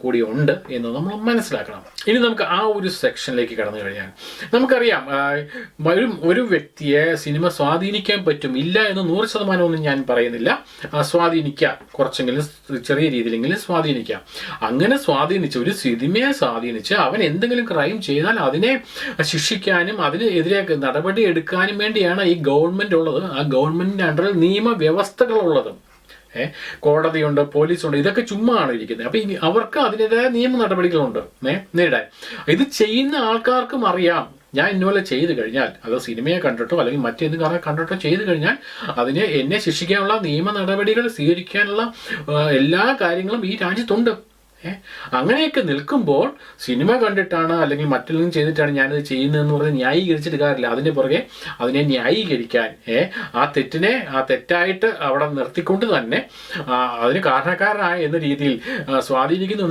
കൂടി ഉണ്ട് എന്ന് നമ്മൾ മനസ്സിലാക്കണം. ഇനി നമുക്ക് ആ ഒരു സെക്ഷനിലേക്ക് കടന്നു കഴിഞ്ഞാൽ നമുക്കറിയാം, ഒരു വ്യക്തിയെ സിനിമ സ്വാധീനിക്കാൻ പറ്റും, ഇല്ല എന്ന് 100% ഞാൻ പറയുന്നില്ല. സ്വാധീനിക്കാം, കുറച്ചെങ്കിലും ചെറിയ രീതിയിലെങ്കിലും സ്വാധീനിക്കാം. അങ്ങനെ സ്വാധീനിച്ച്, ഒരു സിനിമയെ സ്വാധീനിച്ച് അവൻ എന്തെങ്കിലും ക്രൈം ചെയ്താൽ അതിനെ ശിക്ഷിക്കാനും അതിനെതിരെ നടപടി എടുക്കാനും വേണ്ടിയാണ് ഈ ഗവൺമെൻറ് ഉള്ളത്. ആ ഗവൺമെൻറ്റിൻ്റെ അണ്ടറിൽ നിയമവ്യവസ്ഥകളുള്ളത്. കോടതിയുണ്ട്, പോലീസുണ്ട്. ഇതൊക്കെ ചുമ്മാ ആണ് ഇരിക്കുന്നത്. അപ്പം അവർക്ക് അതിൻ്റെതായ നിയമ നടപടികളുണ്ട് നേരിടാൻ. ഇത് ചെയ്യുന്ന ആൾക്കാർക്കും അറിയാം, ഞാൻ ഇന്നുപോലെ ചെയ്തു കഴിഞ്ഞാൽ, അത് സിനിമയെ കണ്ടിട്ടോ അല്ലെങ്കിൽ മറ്റേത് കണ്ടിട്ടോ ചെയ്തു കഴിഞ്ഞാൽ എന്നെ ശിക്ഷിക്കാനുള്ള നിയമ നടപടികൾ സ്വീകരിക്കാനുള്ള എല്ലാ കാര്യങ്ങളും ഈ രാജ്യത്തുണ്ട്. അങ്ങനെയൊക്കെ നിൽക്കുമ്പോൾ സിനിമ കണ്ടിട്ടാണ് അല്ലെങ്കിൽ മറ്റെല്ലാം ചെയ്തിട്ടാണ് ഞാനത് ചെയ്യുന്നതെന്ന് പറഞ്ഞ് ന്യായീകരിച്ചിട്ട് കാര്യമില്ല. അതിൻ്റെ പുറകെ അതിനെ ന്യായീകരിക്കാൻ, ആ തെറ്റായിട്ട് അവിടെ നിർത്തിക്കൊണ്ട് തന്നെ അതിന് കാരണക്കാരനായ എന്ന രീതിയിൽ സ്വാധീനിക്കുന്നു